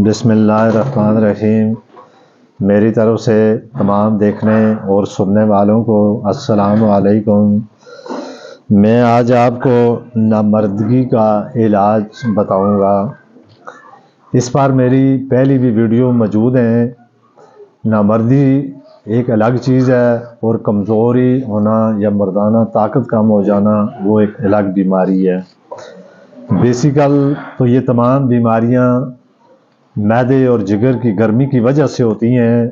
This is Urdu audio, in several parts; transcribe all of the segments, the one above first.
بسم اللہ الرحمن الرحیم۔ میری طرف سے تمام دیکھنے اور سننے والوں کو السلام علیکم۔ میں آج آپ کو نامردگی کا علاج بتاؤں گا۔ اس پر میری پہلی بھی ویڈیو موجود ہیں۔ نامردی ایک الگ چیز ہے اور کمزوری ہونا یا مردانہ طاقت کم ہو جانا وہ ایک الگ بیماری ہے۔ بیسیکل تو یہ تمام بیماریاں معدے اور جگر کی گرمی کی وجہ سے ہوتی ہیں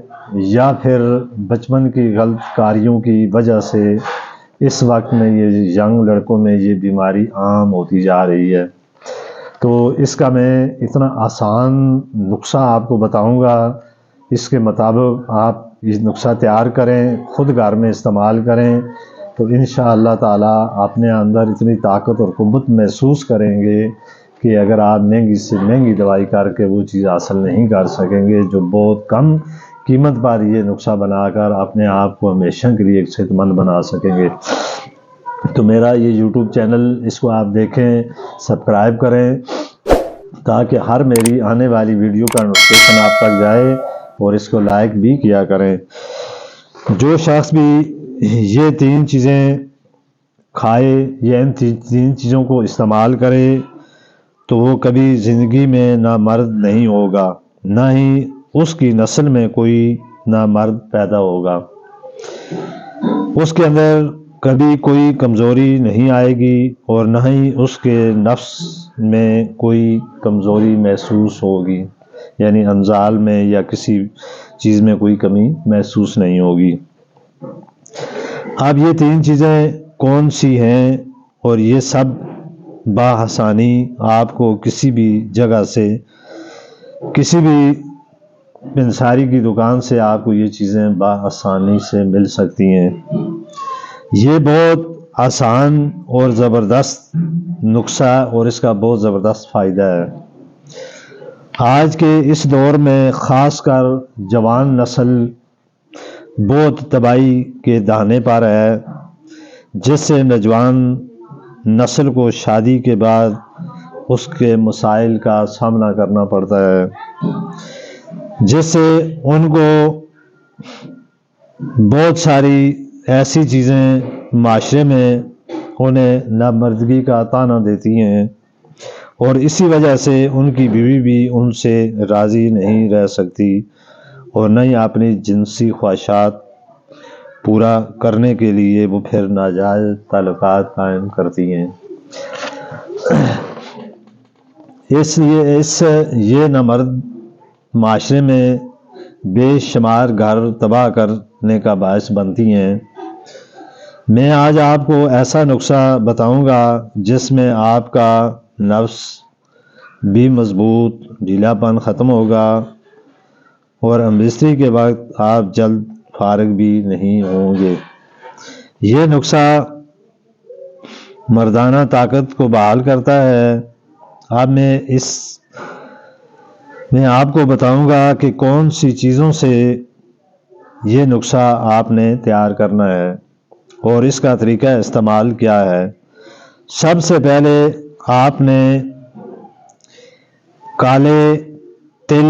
یا پھر بچپن کی غلط کاریوں کی وجہ سے اس وقت میں یہ ینگ لڑکوں میں یہ بیماری عام ہوتی جا رہی ہے۔ تو اس کا میں اتنا آسان نسخہ آپ کو بتاؤں گا، اس کے مطابق آپ یہ نسخہ تیار کریں، خود گھر میں استعمال کریں تو انشاءاللہ تعالی اپنے اندر اتنی طاقت اور قوت محسوس کریں گے کہ اگر آپ مہنگی سے مہنگی دوائی کر کے وہ چیز حاصل نہیں کر سکیں گے جو بہت کم قیمت پر یہ نسخہ بنا کر اپنے آپ کو ہمیشہ کے لیے ایک صحت مند بنا سکیں گے۔ تو میرا یہ یوٹیوب چینل اس کو آپ دیکھیں، سبسکرائب کریں تاکہ ہر میری آنے والی ویڈیو کا نوٹیفیکیشن آپ تک جائے اور اس کو لائک بھی کیا کریں۔ جو شخص بھی یہ تین چیزیں کھائے یا ان تین چیزوں کو استعمال کرے تو وہ کبھی زندگی میں نامرد نہیں ہوگا، نہ ہی اس کی نسل میں کوئی نامرد پیدا ہوگا۔ اس کے اندر کبھی کوئی کمزوری نہیں آئے گی اور نہ ہی اس کے نفس میں کوئی کمزوری محسوس ہوگی، یعنی انزال میں یا کسی چیز میں کوئی کمی محسوس نہیں ہوگی۔ اب یہ تین چیزیں کون سی ہیں اور یہ سب بآسانی آپ کو کسی بھی جگہ سے، کسی بھی پنساری کی دکان سے آپ کو یہ چیزیں بآسانی سے مل سکتی ہیں۔ یہ بہت آسان اور زبردست نسخہ اور اس کا بہت زبردست فائدہ ہے۔ آج کے اس دور میں خاص کر جوان نسل بہت تباہی کے دہانے پر ہے، جس سے نوجوان نسل کو شادی کے بعد اس کے مسائل کا سامنا کرنا پڑتا ہے، جس سے ان کو بہت ساری ایسی چیزیں معاشرے میں انہیں نامردگی کا طعنہ دیتی ہیں اور اسی وجہ سے ان کی بیوی بھی ان سے راضی نہیں رہ سکتی اور نہ ہی اپنی جنسی خواہشات پورا کرنے کے لیے وہ پھر ناجائز تعلقات قائم کرتی ہیں۔ اس لیے یہ نامرد معاشرے میں بے شمار گھر تباہ کرنے کا باعث بنتی ہیں۔ میں آج آپ کو ایسا نسخہ بتاؤں گا جس میں آپ کا نفس بھی مضبوط، ڈھیلا پن ختم ہوگا اور امبستری کے وقت آپ جلد فارغ بھی نہیں ہوں گے۔ یہ نسخہ مردانہ طاقت کو بحال کرتا ہے۔ اب میں آپ کو بتاؤں گا کہ کون سی چیزوں سے یہ نسخہ آپ نے تیار کرنا ہے اور اس کا طریقہ استعمال کیا ہے۔ سب سے پہلے آپ نے کالے تل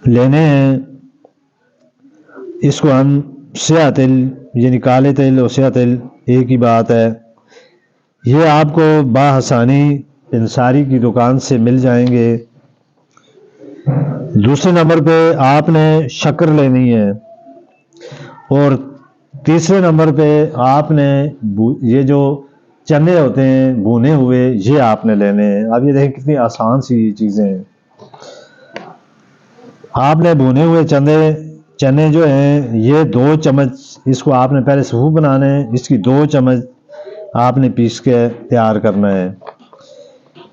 لینے ہیں۔ اس کو ہم سیاہ تل، یعنی کالے تل اور سیاہ تل ایک ہی بات ہے۔ یہ آپ کو بآسانی پنساری کی دکان سے مل جائیں گے۔ دوسرے نمبر پہ آپ نے شکر لینی ہے اور تیسرے نمبر پہ آپ نے یہ جو چنے ہوتے ہیں بھونے ہوئے، یہ آپ نے لینے ہیں۔ اب یہ دیکھیں کتنی آسان سی چیزیں ہیں۔ آپ نے بھونے ہوئے چنے جو ہیں یہ 2 چمچ، اس کو آپ نے پہلے صفوف بنانے ہیں، اس کی 2 چمچ آپ نے پیس کے تیار کرنا ہے۔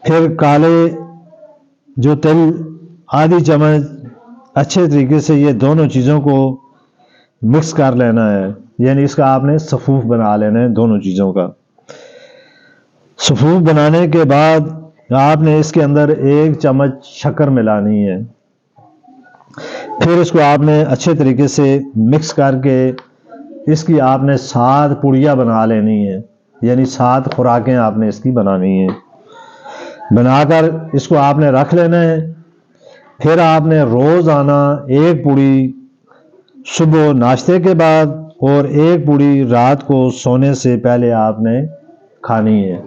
پھر کالے جو تل آدھی چمچ، اچھے طریقے سے یہ دونوں چیزوں کو مکس کر لینا ہے، یعنی اس کا آپ نے صفوف بنا لینا ہے دونوں چیزوں کا۔ صفوف بنانے کے بعد آپ نے اس کے اندر 1 چمچ شکر ملانی ہے۔ پھر اس کو آپ نے اچھے طریقے سے مکس کر کے اس کی آپ نے 7 پڑیاں بنا لینی ہیں، یعنی 7 خوراکیں آپ نے اس کی بنانی ہیں۔ بنا کر اس کو آپ نے رکھ لینا ہے. پھر آپ نے روزانہ ایک پوڑی صبح ناشتے کے بعد اور ایک پوڑی رات کو سونے سے پہلے آپ نے کھانی ہے.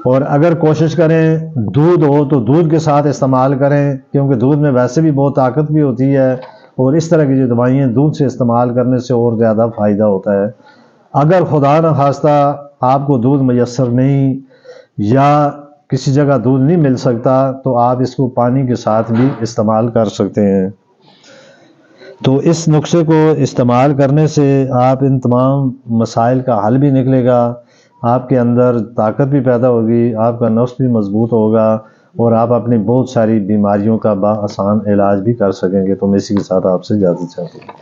اور اگر کوشش کریں دودھ ہو تو دودھ کے ساتھ استعمال کریں، کیونکہ دودھ میں ویسے بھی بہت طاقت بھی ہوتی ہے، اور اس طرح کی جو دوائیں دودھ سے استعمال کرنے سے اور زیادہ فائدہ ہوتا ہے. اگر خدا نخواستہ آپ کو دودھ میسر نہیں یا کسی جگہ دودھ نہیں مل سکتا تو آپ اس کو پانی کے ساتھ بھی استعمال کر سکتے ہیں. تو اس نسخے کو استعمال کرنے سے آپ ان تمام مسائل کا حل بھی نکلے گا، آپ کے اندر طاقت بھی پیدا ہوگی، آپ کا نفس بھی مضبوط ہوگا، اور آپ اپنی بہت ساری بیماریوں کا بآسان علاج بھی کر سکیں گے. تو میں اسی کے ساتھ آپ سے اجازت چاہتا ہوں.